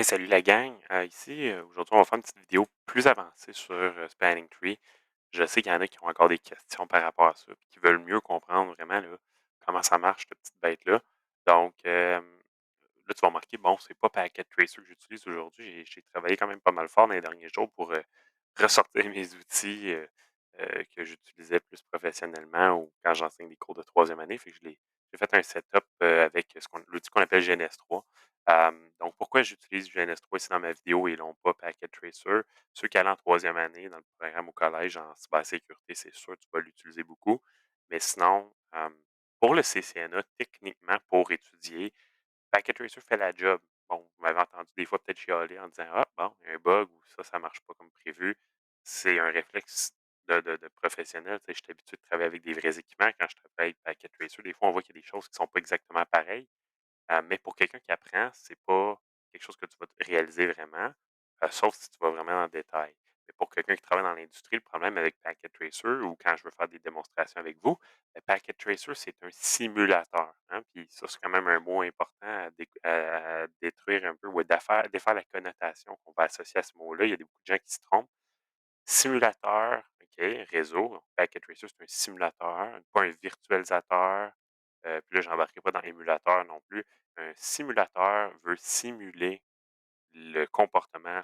Hey, salut la gang. Ici, aujourd'hui, on va faire une petite vidéo plus avancée sur Spanning Tree. Je sais qu'il y en a qui ont encore des questions par rapport à ça, puis qui veulent mieux comprendre vraiment là, comment ça marche, cette petite bête-là. Donc, là, tu vas remarquer, bon, c'est pas Packet Tracer que j'utilise aujourd'hui. J'ai travaillé quand même pas mal fort dans les derniers jours pour ressortir mes outils que j'utilisais plus professionnellement ou quand j'enseigne des cours de troisième année. Fait que j'ai fait un setup avec l'outil qu'on appelle GNS3. Donc, pourquoi j'utilise GNS3 ici dans ma vidéo et non pas Packet Tracer? Ceux qui allaient en troisième année dans le programme au collège en cybersécurité, c'est sûr, tu vas l'utiliser beaucoup. Mais sinon, pour le CCNA, techniquement, pour étudier, Packet Tracer fait la job. Bon, vous m'avez entendu des fois peut-être chialer en disant: «Ah bon, il y a un bug ou ça marche pas comme prévu». C'est un réflexe de professionnel. Tu sais, je suis habitué de travailler avec des vrais équipements. Quand je travaille avec Packet Tracer, des fois, on voit qu'il y a des choses qui sont pas exactement pareilles. Mais pour quelqu'un qui apprend, c'est pas quelque chose que tu vas te réaliser vraiment, sauf si tu vas vraiment dans le détail. Mais pour quelqu'un qui travaille dans l'industrie, le problème avec Packet Tracer ou quand je veux faire des démonstrations avec vous, Packet Tracer, c'est un simulateur, hein, puis ça, c'est quand même un mot important à détruire un peu ou à défaire la connotation qu'on va associer à ce mot-là. Il y a beaucoup de gens qui se trompent. Simulateur, OK, réseau. Packet Tracer, c'est un simulateur, pas un virtualisateur. Puis là, j'embarquerai pas dans émulateur non plus. Un simulateur veut simuler le comportement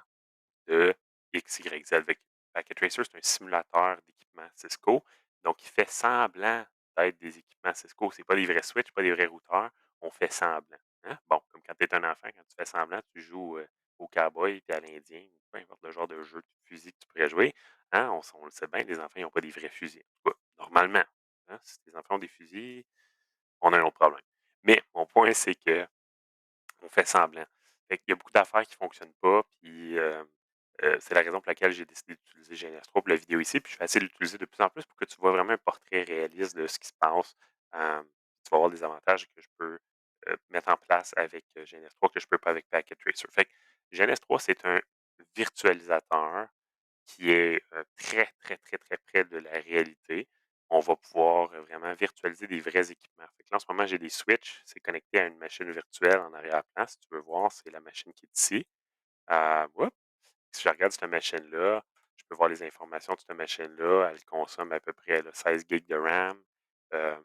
de X, Y, Z. Avec Packet Tracer, c'est un simulateur d'équipement Cisco. Donc, il fait semblant d'être des équipements Cisco. C'est pas des vrais switches, pas des vrais routeurs. On fait semblant. Hein? Bon, comme quand tu es un enfant, quand tu fais semblant, tu joues au cowboy puis à l'Indien, ou peu importe le genre de jeu de fusil que tu pourrais jouer. Hein? On le sait bien, les enfants, ils n'ont pas des vrais fusils. En tout cas, normalement. Hein? Si les enfants ont des fusils, on a un autre problème. Mais mon point, c'est que on fait semblant. Fait qu'il y a beaucoup d'affaires qui ne fonctionnent pas, puis c'est la raison pour laquelle j'ai décidé d'utiliser GNS3 pour la vidéo ici, puis je vais essayer de l'utiliser de plus en plus pour que tu vois vraiment un portrait réaliste de ce qui se passe. Tu vas avoir des avantages que je peux mettre en place avec GNS3 que je ne peux pas avec Packet Tracer. Fait que GNS3, c'est un virtualisateur qui est très, très, très, très près de la réalité. On va pouvoir vraiment virtualiser des vrais équipements. Fait que là, en ce moment, j'ai des switches. C'est connecté à une machine virtuelle en arrière-plan. Si tu veux voir, c'est la machine qui est ici. Oups! Si je regarde cette machine-là, je peux voir les informations de cette machine-là. Elle consomme à peu près là, 16 gigs de RAM. Euh,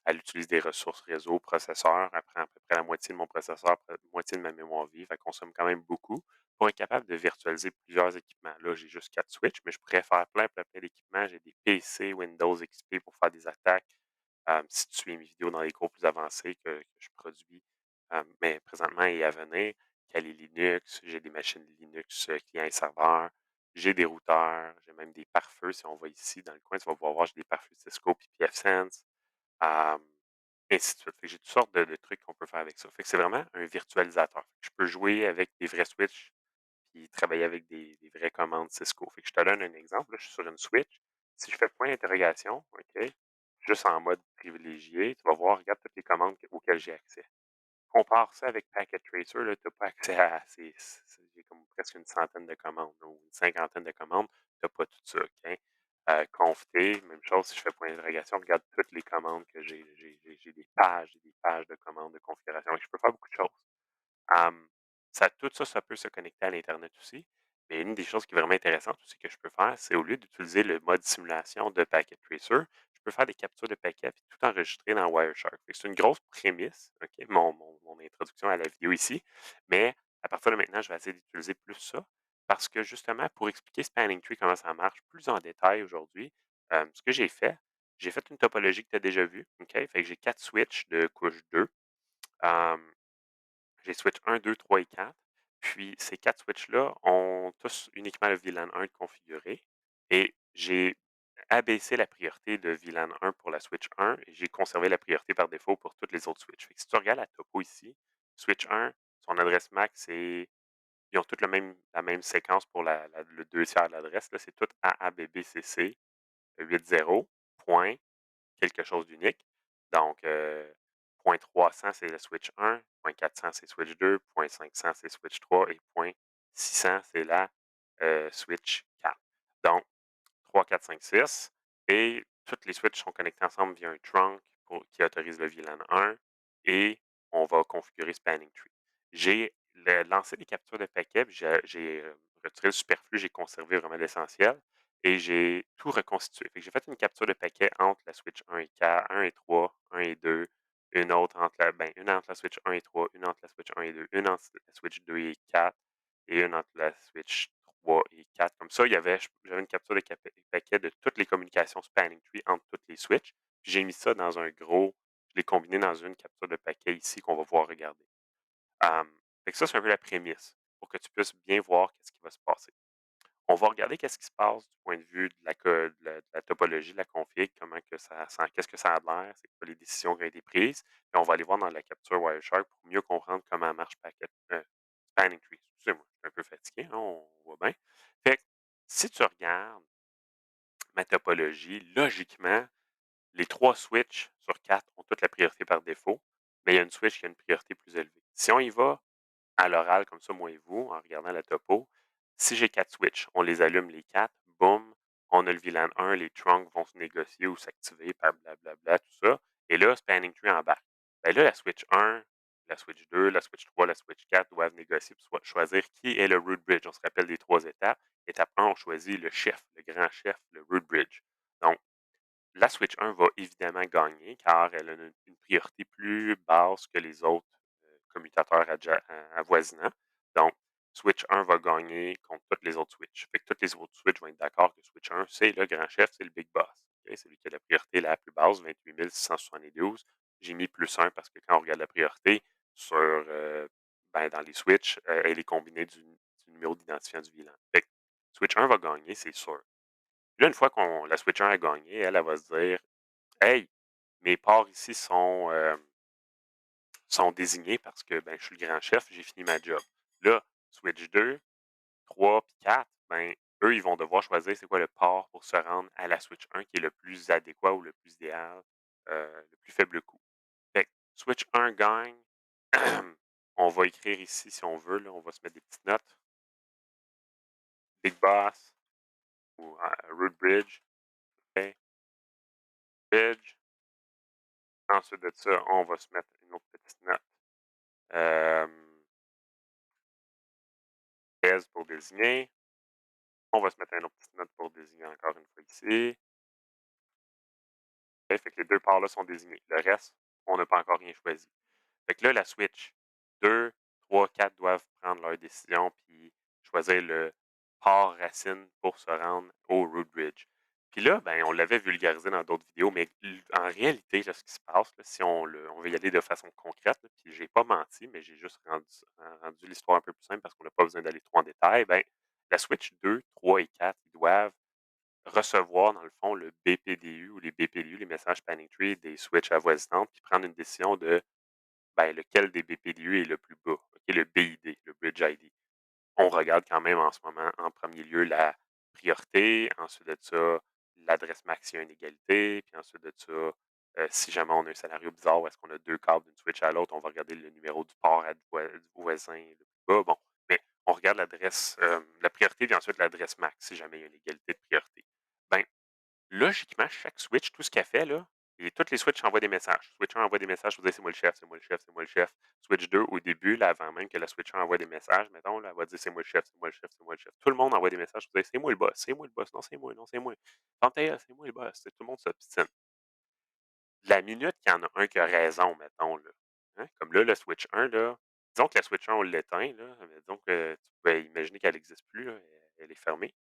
Elle utilise des ressources réseau, processeur. Elle prend à peu près la moitié de mon processeur, moitié de ma mémoire vive. Elle consomme quand même beaucoup pour être capable de virtualiser plusieurs équipements. Là, j'ai juste 4 switches, mais je pourrais faire plein, plein, plein d'équipements. J'ai des PC, Windows XP pour faire des attaques. Si tu suis mes vidéos dans les cours plus avancés que je produis, mais présentement et à venir, Kali Linux, j'ai des machines Linux clients et serveurs, j'ai des routeurs, j'ai même des pare-feux. Si on va ici dans le coin, tu vas pouvoir voir, j'ai des pare-feux Cisco puis pfSense, euh, et ainsi de suite. Fait que j'ai toutes sortes de trucs qu'on peut faire avec ça. Fait que c'est vraiment un virtualisateur. Fait que je peux jouer avec des vrais switches puis travailler avec des vraies commandes Cisco. Fait que je te donne un exemple. Là, je suis sur une switch. Si je fais point d'interrogation, OK, juste en mode privilégié, tu vas voir, regarde toutes les commandes auxquelles j'ai accès. Compare ça avec Packet Tracer, là, tu as pas accès à j'ai comme presque une centaine de commandes là, ou une cinquantaine de commandes, tu as pas tout ça, OK? Conft, même chose, si je fais point d'interrogation, regarde toutes les commandes que j'ai des pages de commandes de configuration. Et je peux faire beaucoup de choses. Hem, tout ça, ça peut se connecter à l'internet aussi. Mais une des choses qui est vraiment intéressante aussi que je peux faire, c'est au lieu d'utiliser le mode simulation de Packet Tracer, je peux faire des captures de paquets puis tout enregistrer dans Wireshark. Fait que c'est une grosse prémisse, OK, mon introduction à la vidéo ici. Mais à partir de maintenant, je vais essayer d'utiliser plus ça parce que justement, pour expliquer Spanning Tree, comment ça marche plus en détail aujourd'hui, ce que j'ai fait une topologie que tu as déjà vue, OK? Fait que j'ai 4 switches de couche 2. J'ai switch 1, 2, 3 et 4. Puis ces 4 switches-là ont tous uniquement le VLAN 1 de configuré et j'ai abaissé la priorité de VLAN 1 pour la switch 1 et j'ai conservé la priorité par défaut pour toutes les autres switches. Fait que si tu regardes la topo ici, switch 1, son adresse MAC, c'est ils ont toutes la même séquence pour le 2 tiers de l'adresse. Là, c'est tout AABBCC 80 point quelque chose d'unique. Donc, point 300, c'est le switch 1, point 400, c'est switch 2, point 500, c'est switch 3 et point 600, c'est la switch 4. Donc, 3, 4, 5, 6. Et toutes les switches sont connectées ensemble via un trunk qui autorise le VLAN 1 et on va configurer Spanning Tree. J'ai lancé des captures de paquets, puis retiré le superflu, j'ai conservé vraiment l'essentiel et j'ai tout reconstitué. Fait que j'ai fait une capture de paquet entre la switch 1 et 4, 1 et 3, 1 et 2, une entre la switch 1 et 3, une entre la switch 1 et 2, une entre la switch 2 et 4 et une entre la switch 3 et 4. Comme ça, j'avais une capture de paquet de toutes les communications spanning tree entre toutes les switches. Puis j'ai mis ça dans un gros, je l'ai combiné dans une capture de paquet ici qu'on va pouvoir regarder. Fait que ça, c'est un peu la prémisse pour que tu puisses bien voir qu'est-ce qui va se passer. On va regarder qu'est-ce qui se passe du point de vue de la topologie, de la config, comment que ça sent, qu'est-ce que ça a l'air, c'est quoi les décisions qui ont été prises. Et on va aller voir dans la capture Wireshark pour mieux comprendre comment marche Spanning Tree. Excusez-moi, je suis un peu fatigué, hein, on voit bien. Fait que, si tu regardes ma topologie, logiquement, les 3 switches sur 4 ont toutes la priorité par défaut, mais il y a une switch qui a une priorité plus élevée. Si on y va à l'oral, comme ça, moi et vous, en regardant la topo, si j'ai 4 switches, on les allume les 4, boum, on a le VLAN 1, les trunks vont se négocier ou s'activer par blablabla, tout ça. Et là, Spanning Tree embarque. Ben là, la switch 1, la switch 2, la switch 3, la switch 4 doivent négocier pour choisir qui est le root bridge. On se rappelle des 3 étapes. Étape 1, on choisit le chef, le grand chef, le root bridge. Donc, la Switch 1 va évidemment gagner car elle a une priorité plus basse que les autres commutateurs avoisinants. Donc, Switch 1 va gagner contre toutes les autres Switch. Fait que toutes les autres Switch vont être d'accord que Switch 1, c'est le grand chef, c'est le big boss. Ok? C'est lui qui a la priorité la plus basse, 28 672. J'ai mis +1 parce que quand on regarde la priorité dans les Switch, elle est combinée du numéro d'identifiant du VLAN. Fait que Switch 1 va gagner, c'est sûr. Là, une fois qu'on la Switch 1 a gagné, elle va se dire: «Hey, mes parts ici sont désignés parce que, ben, je suis le grand chef, j'ai fini ma job». Là, Switch 2, 3 puis 4, ben, eux, ils vont devoir choisir c'est quoi le port pour se rendre à la Switch 1 qui est le plus adéquat ou le plus idéal, le plus faible coût. Fait que Switch 1 gagne. On va écrire ici si on veut, là, on va se mettre des petites notes. Big Boss ou Root Bridge, OK, Bridge. Ensuite de ça, on va se mettre une autre petite note. S pour désigner. On va se mettre une autre petite note pour désigner encore une fois ici. OK, fait que les 2 parts-là sont désignés. Le reste, on n'a pas encore rien choisi. Fait que là, la switch 2, 3, 4 doivent prendre leur décision puis choisir le port racine pour se rendre au root bridge. Puis là, ben, on l'avait vulgarisé dans d'autres vidéos, mais en réalité, là, ce qui se passe, là, si on veut y aller de façon concrète, là, puis j'ai pas menti, mais j'ai juste rendu l'histoire un peu plus simple parce qu'on n'a pas besoin d'aller trop en détail, ben, la switch 2, 3 et 4, ils doivent recevoir, dans le fond, le BPDU ou les BPDU, les messages Panic Tree des switches avoisinantes, puis prendre une décision de ben, lequel des BPDU est le plus bas, OK, le BID, le Bridge ID. On regarde quand même en ce moment, en premier lieu, la priorité, ensuite de ça, l'adresse max s'il y a une égalité, puis ensuite de ça, si jamais on a un scénario bizarre où est-ce qu'on a 2 câbles d'une switch à l'autre, on va regarder le numéro du port du voisin le plus bas. Bon, mais on regarde la priorité, puis ensuite l'adresse max si jamais il y a une égalité de priorité. Ben, logiquement, chaque switch, tout ce qu'elle fait, là, et toutes les switches envoient des messages. Switch 1 envoie des messages pour dire c'est moi le chef, c'est moi le chef, c'est moi le chef. Switch 2, au début, là, avant même que la Switch 1 envoie des messages, mettons, là, elle va dire c'est moi le chef, c'est moi le chef, c'est moi le chef. Tout le monde envoie des messages pour dire c'est moi le boss, c'est moi le boss, non, c'est moi, non, c'est moi. Panthéa, c'est moi le boss. Tout le monde s'obstine. La minute qu'il y en a un qui a raison, mettons, là, hein, comme là, le Switch 1, là, disons que la Switch 1, on l'éteint, là, mais disons que tu peux imaginer qu'elle n'existe plus, là, elle est fermée.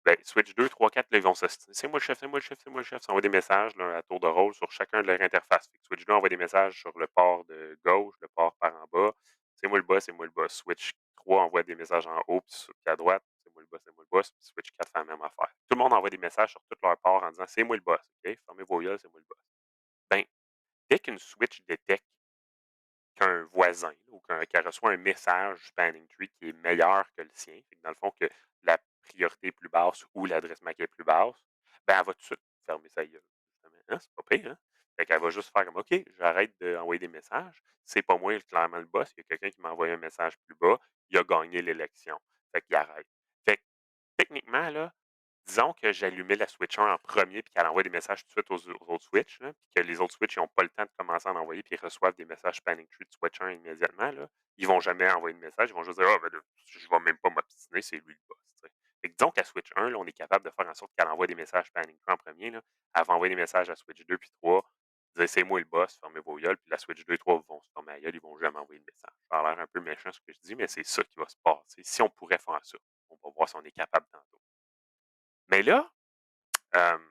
Ben, switch 2, 3, 4, là, ils vont s'ostiner. C'est moi le chef, c'est moi le chef, c'est moi le chef. Ça envoie des messages là, à tour de rôle sur chacun de leur interface. Fait que switch 2 envoie des messages sur le port de gauche, le port par en bas. C'est moi le boss, c'est moi le boss. Switch 3 envoie des messages en haut puis à droite. C'est moi le boss, c'est moi le boss. Puis switch 4 fait la même affaire. Tout le monde envoie des messages sur tous leurs ports en disant c'est moi le boss. OK? Fermez vos yeux, c'est moi le boss. Ben, dès qu'une switch détecte qu'un voisin ou qu'elle reçoit un message Spanning Tree qui est meilleur que le sien, fait que dans le fond que la priorité est plus basse ou l'adresse MAC est plus basse, ben elle va tout de suite fermer sa gueule. Justement. Hein, c'est pas pire, hein? Fait qu'elle va juste faire comme OK, j'arrête d'envoyer des messages. C'est pas moi clairement le boss. Il y a quelqu'un qui m'a envoyé un message plus bas. Il a gagné l'élection. Fait qu'il arrête. Fait que techniquement, là, Disons que j'allumais la switch 1 en premier puis qu'elle envoie des messages tout de suite aux autres switches, là, puis que les autres switches n'ont pas le temps de commencer à en envoyer puis ils reçoivent des messages spanning tree de switch 1 immédiatement, là. Ils vont jamais envoyer de message, ils vont juste dire: «Ah ben là, je vais même pas m'obstiner, c'est lui le boss», tu sais. Fait que disons qu'à switch 1, là, on est capable de faire en sorte qu'elle envoie des messages spanning tree en premier là. Elle va envoyer des messages à switch 2 puis 3, dire: «C'est moi le boss, fermez vos gueules», puis la switch 2 et 3 vont se fermer la gueule, ils vont jamais envoyer de message. Ça a l'air un peu méchant ce que je dis, mais c'est ça qui va se passer si on pourrait faire ça. On va voir si on est capable tantôt. Mais là, hem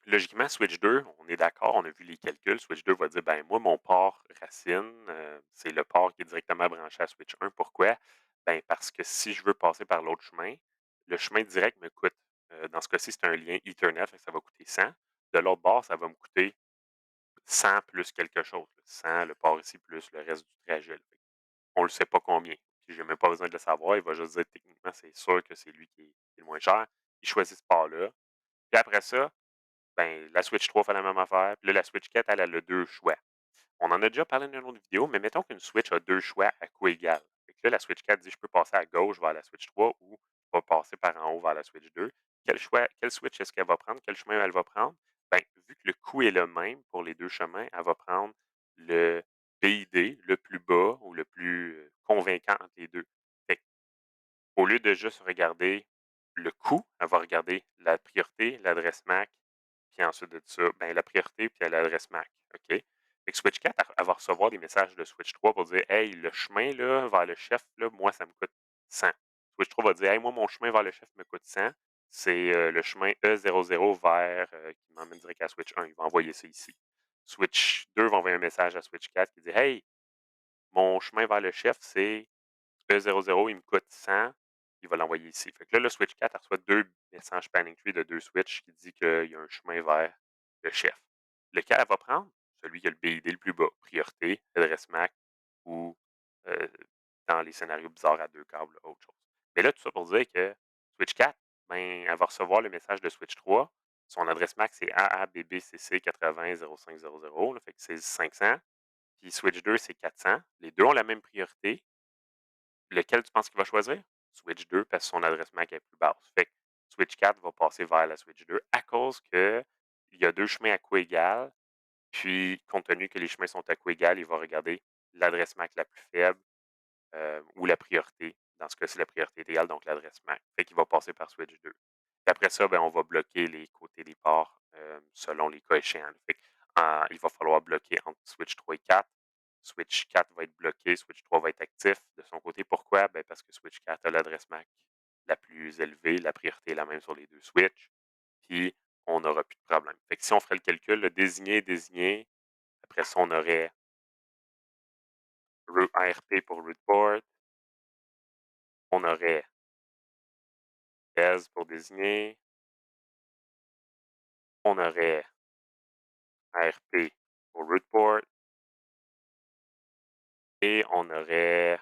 logiquement, switch 2, on est d'accord, on a vu les calculs. Switch 2 va dire, ben moi, mon port racine, c'est le port qui est directement branché à switch 1. Pourquoi? Ben parce que si je veux passer par l'autre chemin, le chemin direct me coûte, dans ce cas-ci, c'est un lien Ethernet, fait que ça va coûter 100. De l'autre bord, ça va me coûter 100 plus quelque chose, là. 100, le port ici, plus le reste du trajet, là. On ne le sait pas combien. Puis j'ai même pas besoin de le savoir. Il va juste dire techniquement, c'est sûr que c'est lui qui est le moins cher. Il choisit ce port-là. Puis après ça, ben, la Switch 3 fait la même affaire. Puis là, la Switch 4, elle a 2 choix. On en a déjà parlé dans une autre vidéo, mais mettons qu'une Switch a 2 choix à coût égal. Fait que là, la Switch 4 dit: «Je peux passer à gauche vers la Switch 3 ou je vais passer par en haut vers la Switch 2». Quel switch est-ce qu'elle va prendre? Quel chemin elle va prendre? Ben, vu que le coût est le même pour les 2 chemins, elle va prendre le PID le plus bas ou le plus, convaincant entre les 2. Fait qu'au lieu de juste regarder le coût, elle va regarder la priorité, l'adresse MAC, puis ensuite de ça, ben, la priorité puis l'adresse MAC, OK? Fait que Switch 4, elle va recevoir des messages de Switch 3 pour dire: «Hey, le chemin là, vers le chef, là, moi, ça me coûte 100». Switch 3 va dire: «Hey, moi, mon chemin vers le chef me coûte 100. C'est, le chemin E00 vers, qui m'emmène direct à Switch 1». Il va envoyer ça ici. Switch 2 va envoyer un message à Switch 4 qui dit: «Hey, mon chemin vers le chef, c'est E00, il me coûte 100». Il va l'envoyer ici. Fait que là, le switch 4 elle reçoit 2 messages spanning tree de 2 switches qui dit qu'il y a un chemin vers le chef. Lequel elle va prendre? Celui qui a le BID le plus bas. Priorité, adresse MAC ou euh, dans les scénarios bizarres à 2 câbles, autre chose. Mais là, tout ça pour dire que switch 4, ben, elle va recevoir le message de switch 3. Son adresse MAC, c'est AABBCC 800500. Là, fait que c'est 500. Puis switch 2, c'est 400. Les deux ont la même priorité. Lequel tu penses qu'il va choisir? Switch 2 parce que son adresse MAC est plus basse. Fait que Switch 4 va passer vers la Switch 2 à cause que il y a 2 chemins à coût égal. Puis, compte tenu que les chemins sont à coût égal, il va regarder l'adresse MAC la plus faible ou la priorité. Dans ce cas-ci, la priorité est égale, donc l'adresse MAC. Fait qu'il va passer par Switch 2. Puis après ça, ben, on va bloquer les côtés des ports selon les cas échéants. Fait que, il va falloir bloquer entre Switch 3 et 4. Switch 4 va être bloqué, Switch 3 va être actif de son côté. Pourquoi? Ben, parce que Switch 4 a l'adresse MAC la plus élevée, la priorité est la même sur les deux switches, puis on n'aura plus de problème. Fait que si on ferait le calcul, le désigner, désigner, après ça, on aurait ARP pour root port, on aurait DES pour désigner, on aurait ARP pour root port et on aurait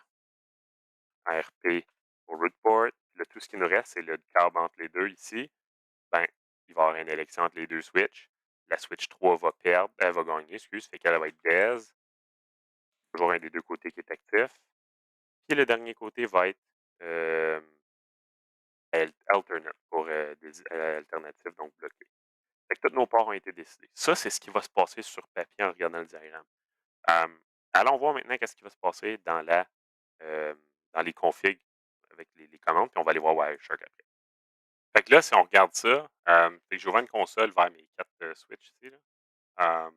ARP pour root port. Là, tout ce qui nous reste, c'est le câble entre les deux ici. Ben, il va y avoir une élection entre les deux switches. La switch 3 va perdre, elle va gagner, excuse, fait qu'elle va être DES, toujours un des deux côtés qui est actif. Puis le dernier côté va être euh, alternate pour des alternatives, donc bloqué. Fait que tous nos ports ont été décidés. Ça, c'est ce qui va se passer sur papier en regardant le diagramme. Euh, allons voir maintenant qu'est-ce qui va se passer euh, dans les configs avec les commandes, puis on va aller voir Wireshark après. Fait que là, si on regarde ça, fait que j'ouvre une console vers mes quatre switches ici. Là.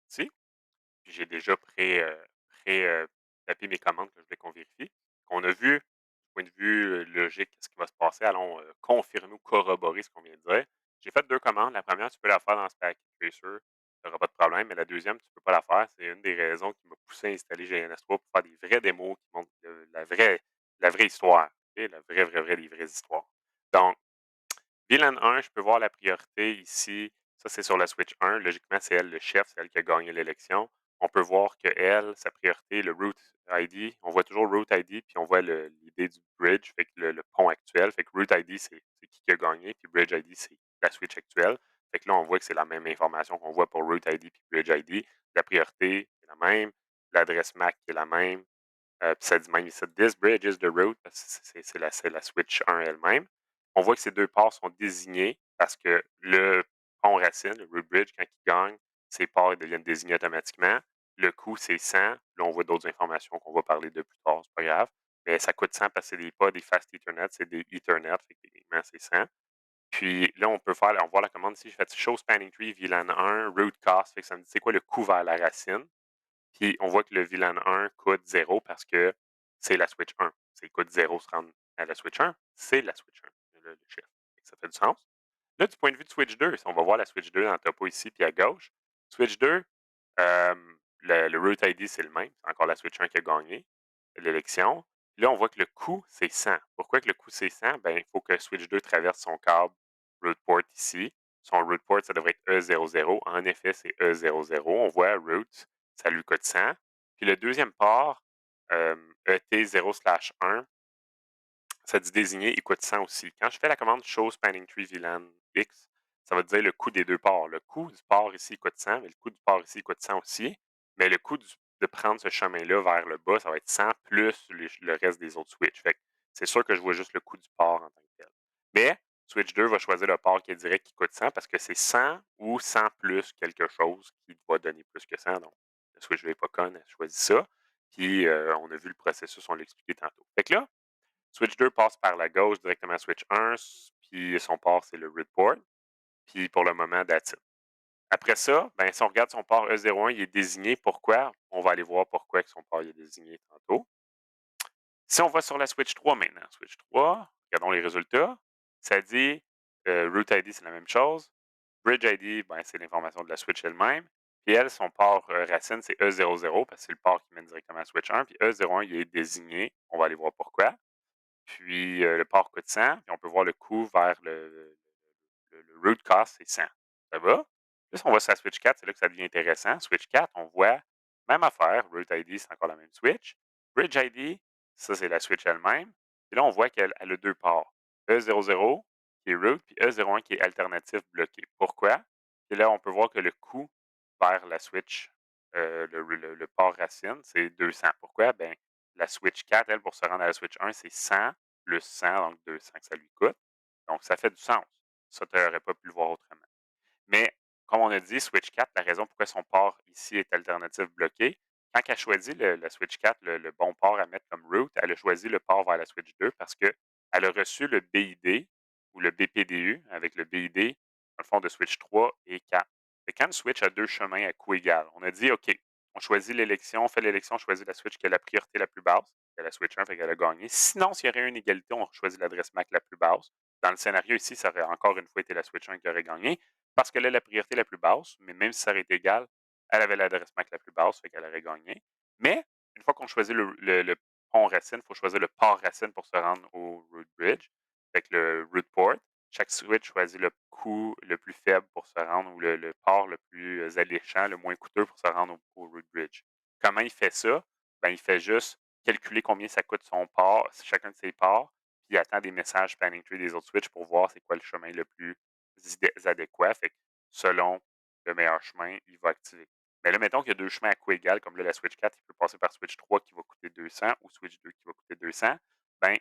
Ici. Puis j'ai déjà tapé mes commandes que je voulais qu'on vérifie. On a vu, du point de vue logique, ce qui va se passer. Allons confirmer ou corroborer ce qu'on vient de dire. J'ai fait 2 commandes. La première, tu peux la faire dans Stack Tracer, tu n'auras pas de problème. Mais la deuxième, tu ne peux pas la faire. C'est une des raisons qui m'a poussé à installer GNS3 pour faire des vraies démos qui montrent la vraie histoire. Ok? La vraie, des vraies histoires. Donc, VLAN 1, je peux voir la priorité ici. Ça, c'est sur la switch 1. Logiquement, c'est elle le chef, c'est elle qui a gagné l'élection. On peut voir que elle, sa priorité, le root ID, on voit toujours root ID, puis on voit l'idée du bridge, fait que le pont actuel. Fait que root ID, c'est qui a gagné, puis bridge ID, c'est la switch actuelle. Fait que là, on voit que c'est la même information qu'on voit pour root ID puis bridge ID. La priorité est la même, l'adresse MAC est la même. Puis ça dit même ici, this bridge is the root, parce que c'est la switch 1 elle-même. On voit que ces 2 ports sont désignés parce que le pont racine, le root bridge, quand il gagne, ces ports, ils deviennent désignés automatiquement. Le coût, c'est 100. Là, on voit d'autres informations qu'on va parler de plus tard, c'est pas grave. Mais ça coûte 100 parce que c'est pas des fast Ethernet, c'est des Ethernet, fait que techniquement, c'est 100. Puis là, on voit la commande ici, je fais show spanning tree VLAN 1, root cost, fait que ça me dit c'est quoi le coût vers la racine. Puis on voit que le VLAN 1 coûte 0 parce que c'est la switch 1. C'est coûte 0 se rendre à la switch 1, c'est la switch 1, le chiffre. Ça fait du sens. Là, du point de vue de switch 2, si on va voir la switch 2 dans le topo ici puis à gauche, switch 2, le root ID, c'est le même. C'est encore la switch 1 qui a gagné l'élection. Là, on voit que le coût, c'est 100. Pourquoi que le coût, c'est 1? Ben, il faut que switch 2 traverse son câble root port ici. Son root port, ça devrait être E00. En effet, c'est E00. On voit root, ça lui coûte 100. Puis le deuxième port, ET0/1, ça dit désigner, il coûte 100 aussi. Quand je fais la commande show spanning tree VLAN X, ça va te dire le coût des deux ports. Le coût du port ici coûte 100, mais le coût du port ici coûte 100 aussi. Mais le coût de prendre ce chemin-là vers le bas, ça va être 100 plus le reste des autres switches. Fait que c'est sûr que je vois juste le coût du port en tant que tel. Mais Switch 2 va choisir le port qui est direct qui coûte 100 parce que c'est 100 ou 100 plus quelque chose qui va donner plus que 100. Donc, le Switch 2 n'est pas con, elle choisit ça. Puis, on a vu le processus, on l'a expliqué tantôt. Fait que là, Switch 2 passe par la gauche directement à Switch 1, puis son port, c'est le root port. Puis pour le moment, that's it. Après ça, ben, si on regarde son port E01, il est désigné. Pourquoi? On va aller voir pourquoi que son port est désigné tantôt. Si on va sur la Switch 3 maintenant, Switch 3, regardons les résultats. Ça dit Root ID, c'est la même chose. Bridge ID, ben, c'est l'information de la Switch elle-même. Puis elle, son port racine, c'est E00 parce que c'est le port qui mène directement à Switch 1. Puis E01, il est désigné. On va aller voir pourquoi. Puis le port coûte 100, puis on peut voir le coût vers le root cost, c'est 100. Ça va? Plus on va sur la switch 4, c'est là que ça devient intéressant. Switch 4, on voit même affaire. Root ID, c'est encore la même switch. Bridge ID, ça, c'est la switch elle-même. Et là, on voit qu'elle a deux ports. E00 qui est root, puis E01 qui est alternatif bloqué. Pourquoi? Et là, on peut voir que le coût vers la switch, le port racine, c'est 200. Pourquoi? Ben, la switch 4, elle, pour se rendre à la switch 1, c'est 100 plus 100, donc 200 que ça lui coûte. Donc, ça fait du sens. Ça, tu n'aurais pas pu le voir autrement. Mais, comme on a dit, Switch 4, la raison pourquoi son port ici est alternatif bloqué, quand elle a choisi la Switch 4, le bon port à mettre comme root, elle a choisi le port vers la Switch 2 parce qu'elle a reçu le BID ou le BPDU avec le BID, dans le fond, de Switch 3 et 4. Et quand une Switch a deux chemins à coût égal, on a dit, OK, on choisit l'élection, on fait l'élection, on choisit la Switch qui a la priorité la plus basse, c'est la Switch 1, fait qu'elle a gagné. Sinon, s'il y aurait une égalité, on choisit l'adresse MAC la plus basse. Dans le scénario ici, ça aurait encore une fois été la Switch 1 qui aurait gagné parce qu'elle a la priorité la plus basse, mais même si ça aurait été égal, elle avait l'adresse MAC la plus basse, fait qu'elle aurait gagné. Mais une fois qu'on choisit le pont racine, il faut choisir le port racine pour se rendre au root bridge, fait que le root port. Chaque switch choisit le coût le plus faible pour se rendre ou le port le plus alléchant, le moins coûteux pour se rendre au root bridge. Comment il fait ça? Ben, il fait juste calculer combien ça coûte son port, chacun de ses ports, puis il attend des messages spanning tree des autres switches pour voir c'est quoi le chemin le plus adéquats. Fait que selon le meilleur chemin, il va activer. Mais là, mettons qu'il y a deux chemins à coût égal, comme là, la Switch 4, il peut passer par Switch 3 qui va coûter 200 ou Switch 2 qui va coûter 200. Ben,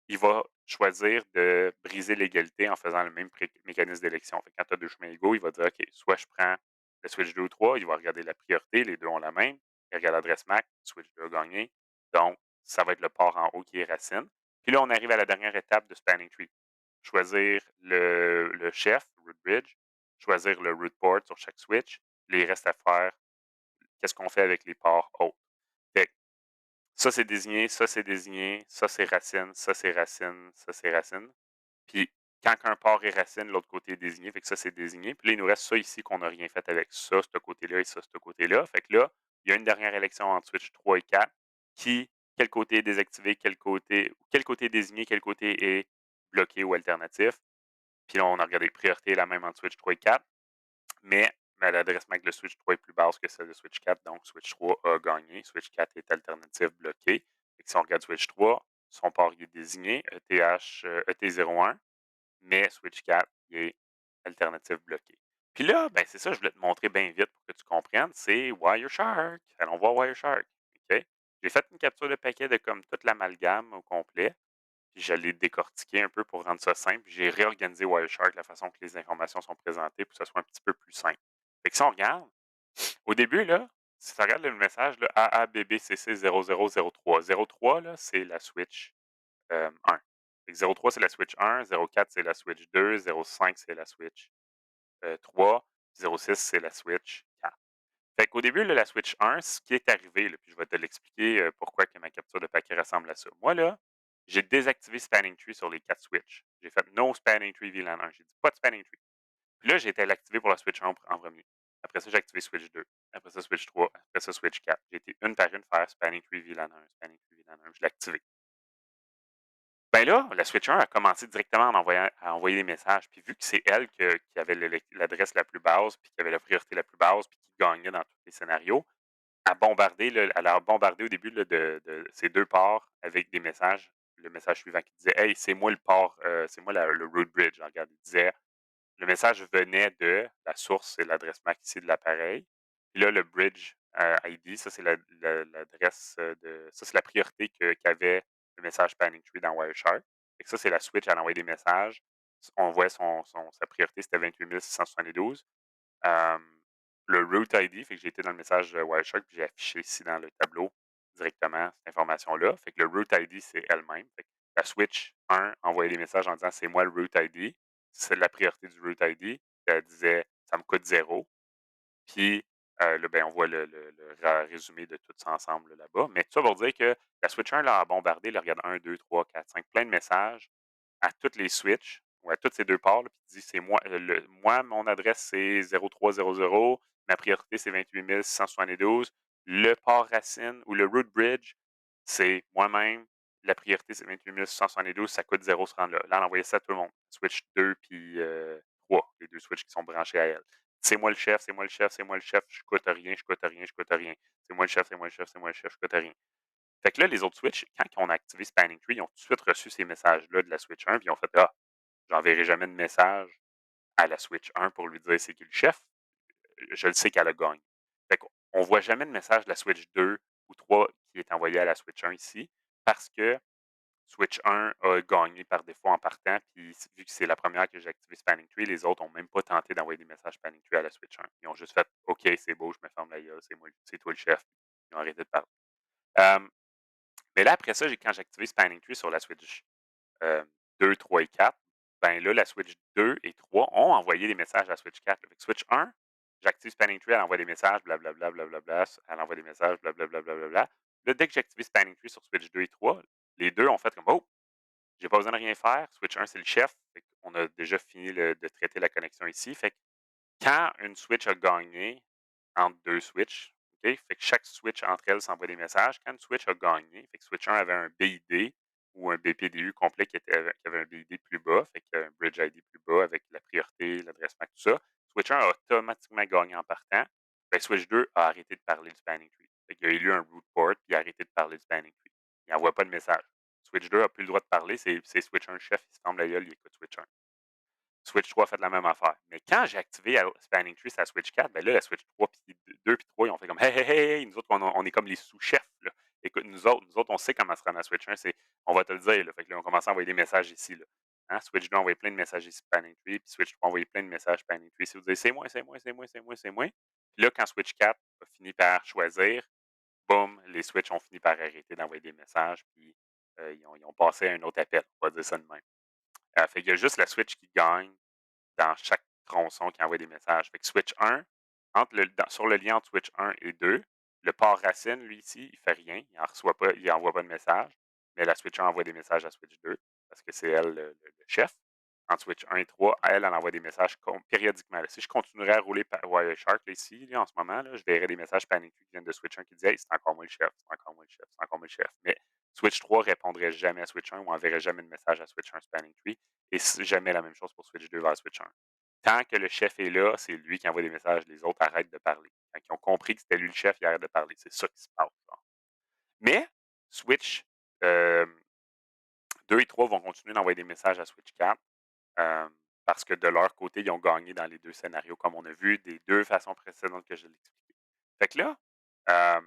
il va choisir de briser l'égalité en faisant le même mécanisme d'élection. Fait que quand tu as deux chemins égaux, il va dire, OK, soit je prends le Switch 2 ou 3, il va regarder la priorité, les deux ont la même. Il regarde l'adresse MAC, Switch 2 a gagné. Donc, ça va être le port en haut qui est racine. Puis là, on arrive à la dernière étape de Spanning Tree. Choisir le chef, root bridge, choisir le root port sur chaque switch. Les restes à faire, qu'est-ce qu'on fait avec les ports autres. Fait que ça, c'est désigné, ça, c'est désigné, ça, c'est racine, ça, c'est racine, ça, c'est racine. Puis quand un port est racine, l'autre côté est désigné, fait que ça, c'est désigné. Puis là, il nous reste ça ici qu'on n'a rien fait avec ça, ce côté-là et ça, ce côté-là. Fait que là, il y a une dernière élection entre switch 3 et 4 qui, quel côté est désactivé, quel côté est désigné, quel côté est bloqué ou alternatif. Puis là, on a regardé priorité la même entre Switch 3 et 4, mais l'adresse MAC de Switch 3 est plus basse que celle de Switch 4, donc Switch 3 a gagné. Switch 4 est alternative bloqué. Et si on regarde Switch 3, son port il est désigné ET01, mais Switch 4 il est alternative bloqué. Puis là, ben c'est ça, je voulais te montrer bien vite pour que tu comprennes, c'est Wireshark. Allons voir Wireshark. OK? J'ai fait une capture de paquet de comme toute l'amalgame au complet. puis je l'ai décortiqué un peu pour rendre ça simple. J'ai réorganisé Wireshark, la façon que les informations sont présentées pour que ça soit un petit peu plus simple. Fait que si on regarde, au début, là, si tu regardes le message, là, AABBCC 0003, 03, là, c'est la switch 1. Fait que 03, c'est la switch 1, 04, c'est la switch 2, 05, c'est la switch 3, 06, c'est la switch 4. Fait qu'au début, là, la switch 1, ce qui est arrivé, là, puis je vais te l'expliquer pourquoi que ma capture de paquet ressemble à ça. Moi, là, j'ai désactivé Spanning Tree sur les 4 switches. J'ai fait No Spanning Tree VLAN 1. J'ai dit pas de Spanning Tree. Puis là, j'ai été l'activer pour la switch 1 en premier. Après ça, j'ai activé switch 2. Après ça, switch 3. Après ça, switch 4. J'ai été une par une faire Spanning Tree VLAN 1, Spanning Tree VLAN 1. Je l'ai activé. Ben là, la switch 1 a commencé directement à envoyer des messages. Puis vu que c'est elle qui avait l'adresse la plus basse, puis qui avait la priorité la plus basse, puis qui gagnait dans tous les scénarios, elle a bombardé au début là, de ces 2 ports avec des messages. Le message suivant qui disait Hey, c'est moi le port, c'est moi le root bridge. Regarde, il disait le message venait de la source, c'est l'adresse MAC ici de l'appareil. Puis là, le bridge ID, ça, c'est l'adresse de. Ça, c'est la priorité qu'avait le message Spanning Tree dans Wireshark. Fait que ça, c'est la switch, elle envoyait des messages. On voit sa priorité, c'était 28 672. Euh, le root ID, fait que j'ai été dans le message Wireshark, puis j'ai affiché ici dans le tableau directement cette information-là. Fait que le root ID, c'est elle-même. Fait que la switch 1 envoyait des messages en disant c'est moi le root ID. C'est la priorité du root ID. Elle disait ça me coûte 0. Puis là, ben, on voit le résumé de tout ça ensemble là-bas. Mais tout ça pour dire que la switch 1 là, a bombardé, là, regarde 1, 2, 3, 4, 5, plein de messages à toutes les switches ou à tous ces 2 ports, là, puis dit c'est moi, moi, mon adresse, c'est 0300, ma priorité, c'est 28 672. Le port racine ou le root bridge, c'est moi-même. La priorité, c'est 28 672. Ça coûte 0 se rendre là. Là, elle envoyait ça à tout le monde. Switch 2 puis 3, les 2 switches qui sont branchés à elle. C'est moi le chef, c'est moi le chef, c'est moi le chef, je coûte rien, je coûte rien, je coûte rien. C'est moi le chef, c'est moi le chef, c'est moi le chef, je coûte rien. Fait que là, les autres switches, quand on a activé Spanning Tree, ils ont tout de suite reçu ces messages-là de la Switch 1, puis ils ont fait Ah, j'enverrai jamais de message à la Switch 1 pour lui dire c'est qui le chef. Je le sais qu'elle a gagné. Fait qu'on ne voit jamais de message de la Switch 2 ou 3 qui est envoyé à la Switch 1 ici, parce que Switch 1 a gagné par défaut en partant, puis vu que c'est la première que j'ai activé Spanning Tree, les autres n'ont même pas tenté d'envoyer des messages Spanning Tree à la Switch 1. Ils ont juste fait OK, c'est beau, je me ferme la gueule, c'est toi le chef. Ils ont arrêté de parler. Euh, mais là, après ça, quand j'ai activé Spanning Tree sur la Switch 2, 3 et 4, ben là, la Switch 2 et 3 ont envoyé des messages à la Switch 4. Avec Switch 1, j'active Spanning Tree, elle envoie des messages, blablabla, blablabla, elle envoie des messages, blablabla, blablabla. Là, dès que j'ai activé Spanning Tree sur Switch 2 et 3, les deux ont fait comme Oh, j'ai pas besoin de rien faire. Switch 1, c'est le chef. On a déjà fini de traiter la connexion ici. Fait que quand une switch a gagné entre 2 switches, OK, fait que chaque switch entre elles s'envoie des messages. Quand une switch a gagné, fait que switch 1 avait un BID ou un BPDU complet qui avait un BID plus bas, fait qu'un bridge ID plus bas avec la priorité, l'adresse MAC, tout ça. Switch 1 a automatiquement gagné en partant. Fait que switch 2 a arrêté de parler du spanning tree. Fait qu'il a élu un root port puis il a arrêté de parler du spanning tree. Il n'envoie pas de message. Switch 2 a plus le droit de parler, c'est Switch 1 le chef, il se ferme la gueule, il écoute Switch 1. Switch 3 a fait la même affaire. Mais quand j'ai activé Spanning Tree sur la Switch 4, ben là, la Switch 3 puis 2 puis 3, ils ont fait comme Hey, hey, hey, hey, nous autres, on est comme les sous-chefs. Là. Écoute, nous autres, on sait comment se rendre à Switch 1. On va te le dire. Là. Fait que là, on commence à envoyer des messages ici. Là. Hein? Switch 2 a envoyé plein de messages ici, Spanning Tree, puis Switch 3 a envoyé plein de messages Spanning Tree. Si vous dites c'est moi, c'est moi, c'est moi, c'est moi, c'est moi. Puis là, quand Switch 4 a fini par choisir, boum, les Switch ont fini par arrêter d'envoyer des messages, puis ils ont passé à un autre appel. On va dire ça de même. Fait qu'il y a juste la Switch qui gagne dans chaque tronçon qui envoie des messages. Fait que Switch 1, sur le lien entre Switch 1 et 2, le port racine, lui, ici, il fait rien. Il reçoit pas, il n'envoie pas de message. Mais la Switch 1 envoie des messages à Switch 2 parce que c'est elle le chef. Entre Switch 1 et 3, elle envoie des messages périodiquement. Là, si je continuerais à rouler Wireshark ici, là, en ce moment, là, je verrais des messages paniqués qui viennent de Switch 1 qui disent Hey, c'est encore moi le chef, c'est encore moi le chef, c'est encore moi le chef. Mais Switch 3 répondrait jamais à Switch 1 ou enverrait jamais de message à Switch 1 Spanning Tree. Et jamais la même chose pour Switch 2 vers Switch 1. Tant que le chef est là, c'est lui qui envoie des messages, les autres arrêtent de parler. Quand ils ont compris que c'était lui le chef, ils arrêtent de parler. C'est ça qui se passe. Genre. Mais Switch 2 et 3 vont continuer d'envoyer des messages à Switch 4 euh, parce que de leur côté, ils ont gagné dans les deux scénarios, comme on a vu des deux façons précédentes que je l'ai expliqué. Fait que là, euh,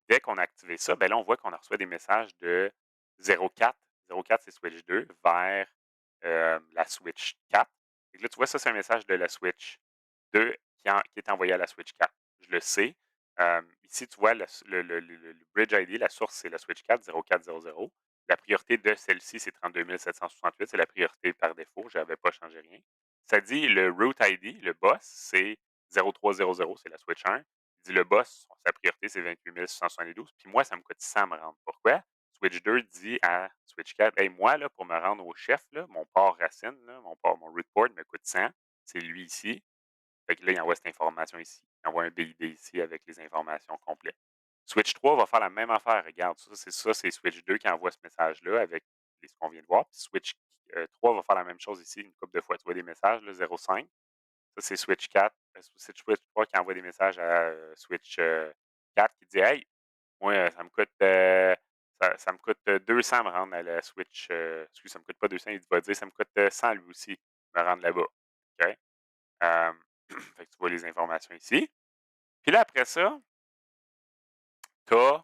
dès qu'on a activé ça, ben là, on voit qu'on a reçu des messages de 04, 04 c'est switch 2 vers la switch 4. Et là, tu vois, ça, c'est un message de la switch 2 qui est envoyé à la switch 4. Je le sais. Ici, tu vois, le bridge ID, la source, c'est la switch 4, 0400. La priorité de celle-ci, c'est 32 768. C'est la priorité par défaut. Je n'avais pas changé rien. Ça dit le root ID, le boss, c'est 0300, c'est la switch 1. Il dit le boss, sa priorité, c'est 28 672. Puis moi, ça me coûte 100 à me rendre. Pourquoi? Switch 2 dit à Switch 4, hey, moi, là, pour me rendre au chef, là, mon port racine, là, mon root port me coûte 100. C'est lui ici. Fait que là, il envoie cette information ici. Il envoie un BID ici avec les informations complètes. Switch 3 va faire la même affaire. Regarde, c'est Switch 2 qui envoie ce message-là avec ce qu'on vient de voir. Puis Switch 3 va faire la même chose ici une couple de fois. Tu vois des messages, là, 05. Ça, c'est Switch 4. C'est Switch 3 qui envoie des messages à Switch 4 qui dit hey, moi, ça me coûte ça me coûte 200 me rendre à la Switch. Excuse, ça me coûte pas 200, il va dire ça me coûte 100 lui aussi, me rendre là-bas. OK? Fait que tu vois les informations ici. Puis là, après ça, tu as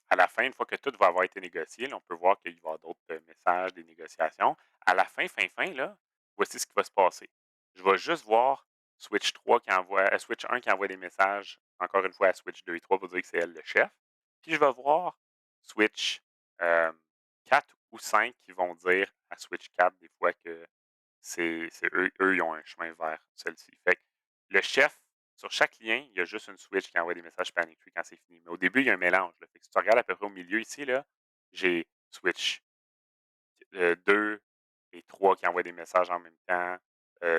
à la fin, une fois que tout va avoir été négocié, là, on peut voir qu'il va y avoir d'autres messages, des négociations. À la fin, là, voici ce qui va se passer. Je vais juste voir Switch 3 qui envoie, Switch 1 qui envoie des messages, encore une fois, à Switch 2 et 3 pour dire que c'est elle le chef. Puis je vais voir Switch euh, 4 ou 5 qui vont dire à Switch 4 des fois que c'est eux, ils ont un chemin vers celle-ci. Fait que le chef, sur chaque lien, il y a juste une switch qui envoie des messages panic tree quand c'est fini. Mais au début, il y a un mélange. Là. Fait que si tu regardes à peu près au milieu ici, là, j'ai switch 2 et 3 qui envoient des messages en même temps.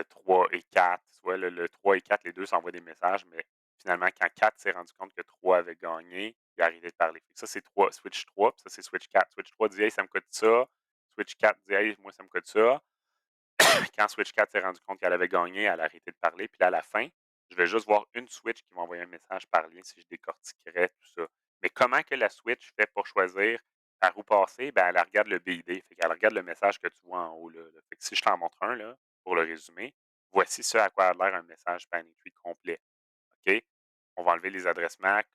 3 et 4. Tu vois, le 3 et 4, les deux s'envoient des messages, mais finalement, quand 4 s'est rendu compte que 3 avait gagné, il a arrêté de parler. Fait que ça, c'est 3, switch 3, puis ça, c'est switch 4. Switch 3 dit, hey, ça me coûte ça. Switch 4 dit, hey, moi, ça me coûte ça. Quand Switch 4 s'est rendu compte qu'elle avait gagné, elle a arrêté de parler. Puis là, à la fin, je vais juste voir une Switch qui va envoyer un message par lien si je décortiquerais tout ça. Mais comment que la Switch fait pour choisir par où passer? Ben, elle regarde le BID. Fait qu'elle regarde le message que tu vois en haut. Là. Fait que si je t'en montre un, là, pour le résumer, voici ce à quoi a l'air un message Panic Tree complet. OK? On va enlever les adresses MAC.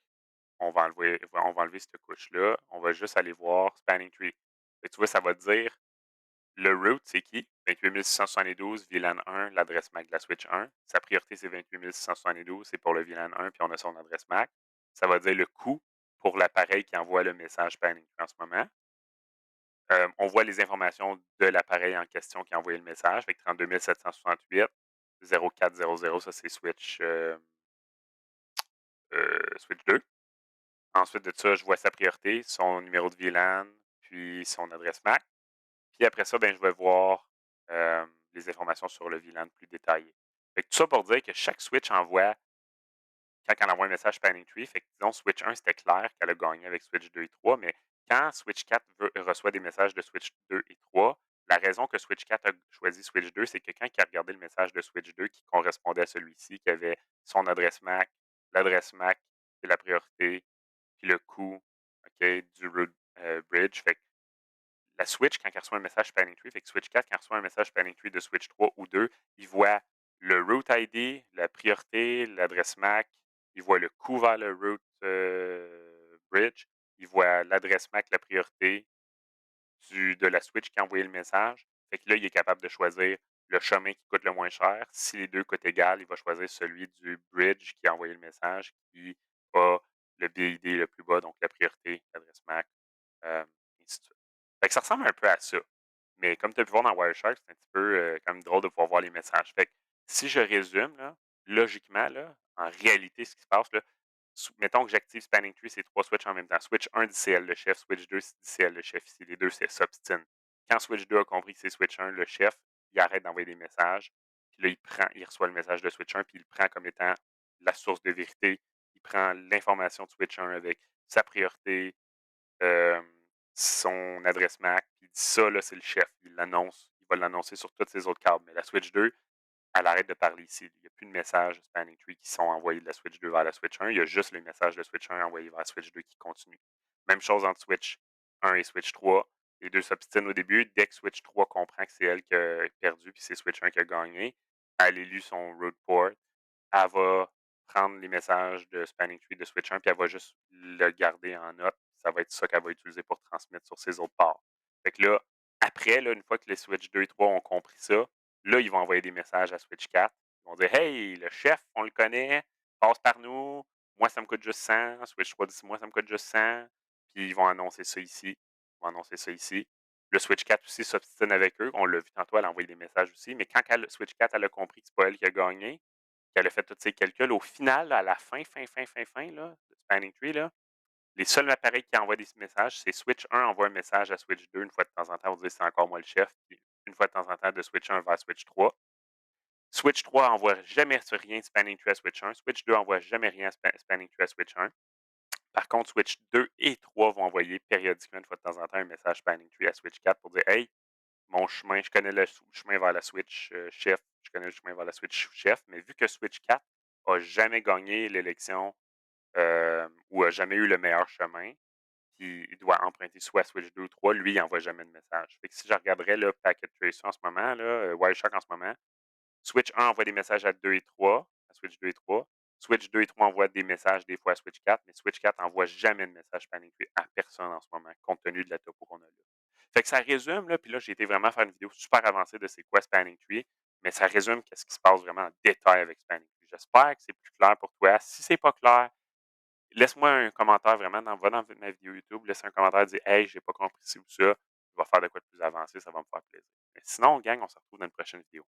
On va enlever cette couche-là. On va juste aller voir Spanning Tree. Fait que tu vois, ça va dire le root, c'est qui? 28 672, VLAN 1, l'adresse MAC de la switch 1. Sa priorité, c'est 28 672, c'est pour le VLAN 1, puis on a son adresse MAC. Ça va dire le coût pour l'appareil qui envoie le message panic en ce moment. On voit les informations de l'appareil en question qui a envoyé le message, avec 32 768, 0400, ça c'est switch 2. Ensuite de ça, je vois sa priorité, son numéro de VLAN, puis son adresse MAC. Puis après ça, ben, je vais voir les informations sur le VLAN plus détaillées. Fait que tout ça pour dire que chaque switch envoie, quand elle envoie un message Spanning Tree, fait que disons Switch 1, c'était clair qu'elle a gagné avec Switch 2 et 3, mais quand Switch 4 reçoit des messages de Switch 2 et 3, la raison que Switch 4 a choisi Switch 2, c'est que quand il a regardé le message de Switch 2 qui correspondait à celui-ci, qui avait son adresse MAC, l'adresse MAC, c'est la priorité, puis le coût du root bridge, fait que la Switch, quand elle reçoit un message Spanning Tree, fait que Switch 4, quand elle reçoit un message Spanning Tree de Switch 3 ou 2, il voit le root ID, la priorité, l'adresse MAC, il voit le coût vers le root bridge, il voit l'adresse MAC, la priorité de la Switch qui a envoyé le message. Fait que là, il est capable de choisir le chemin qui coûte le moins cher. Si les deux coûtent égal, il va choisir celui du bridge qui a envoyé le message, qui a le BID le plus bas, donc la priorité, l'adresse MAC, ainsi de suite. Fait que ça ressemble un peu à ça. Mais comme tu as pu voir dans Wireshark, c'est un petit peu quand même drôle de pouvoir voir les messages. Fait que si je résume, là, logiquement, là, en réalité, ce qui se passe, là, mettons que j'active Spanning Tree, c'est trois switches en même temps. Switch 1 dit c'est elle le chef, Switch 2 dit c'est elle le chef. Ici, les deux, c'est s'obstinent. Quand Switch 2 a compris que c'est Switch 1 le chef, il arrête d'envoyer des messages. Puis là, il reçoit le message de Switch 1, puis il le prend comme étant la source de vérité. Il prend l'information de Switch 1 avec sa priorité, euh, son adresse MAC, puis il dit ça, là, c'est le chef. Il l'annonce. Il va l'annoncer sur toutes ses autres câbles. Mais la Switch 2, elle arrête de parler ici. Il n'y a plus de messages Spanning Tree qui sont envoyés de la Switch 2 vers la Switch 1. Il y a juste les messages de Switch 1 envoyés vers la Switch 2 qui continuent. Même chose entre Switch 1 et Switch 3. Les deux s'obstinent au début. Dès que Switch 3 comprend que c'est elle qui a perdu, puis c'est Switch 1 qui a gagné, elle élit son root port. Elle va prendre les messages de Spanning Tree de Switch 1, puis elle va juste le garder en note ça va être ça qu'elle va utiliser pour transmettre sur ses autres ports. Fait que là, après, là, une fois que les switch 2 et 3 ont compris ça, là, ils vont envoyer des messages à switch 4. Ils vont dire: «Hey, le chef, on le connaît, passe par nous. Moi, ça me coûte juste 100. Switch 3 dit: «Moi, ça me coûte juste 100». Puis ils vont annoncer ça ici. Ils vont annoncer ça ici. Le switch 4 aussi s'obstine avec eux. On l'a vu tantôt, elle a envoyé des messages aussi. Mais quand switch 4 elle a compris que c'est pas elle qui a gagné, qu'elle a fait tous ses calculs, au final, à la fin, là, de Spanning Tree, là, les seuls appareils qui envoient des messages, c'est Switch 1 envoie un message à Switch 2 une fois de temps en temps pour dire c'est encore moi le chef. Puis une fois de temps en temps, de Switch 1 vers Switch 3. Switch 3 envoie jamais rien de Spanning Tree à Switch 1. Switch 2 envoie jamais rien à Spanning Tree à Switch 1. Par contre, Switch 2 et 3 vont envoyer périodiquement, une fois de temps en temps, un message Spanning Tree à Switch 4 pour dire: «Hey, mon chemin, je connais le chemin vers la Switch chef, je connais le chemin vers la Switch chef». Mais vu que Switch 4 a jamais gagné l'élection ou a jamais eu le meilleur chemin, puis il doit emprunter soit Switch 2 ou 3, lui, il n'envoie jamais de message. Fait que si je regarderais le Packet Tracer en ce moment, là, Wireshark en ce moment, Switch 1 envoie des messages à 2 et 3, à Switch 2 et 3. Switch 2 et 3 envoient des messages des fois à Switch 4, mais Switch 4 envoie jamais de message Spanning Tree à personne en ce moment, compte tenu de la topo qu'on a là. Fait que ça résume, là, puis là, j'ai été vraiment faire une vidéo super avancée de c'est quoi Spanning Tree, mais ça résume qu'est-ce qui se passe vraiment en détail avec Spanning Tree. J'espère que c'est plus clair pour toi. Si c'est pas clair, laisse-moi un commentaire vraiment, va dans ma vidéo YouTube, laisse un commentaire, dis: «Hey, j'ai pas compris ci ou ça». Je vais faire de quoi de plus avancé, ça va me faire plaisir. Mais sinon, gang, on se retrouve dans une prochaine vidéo.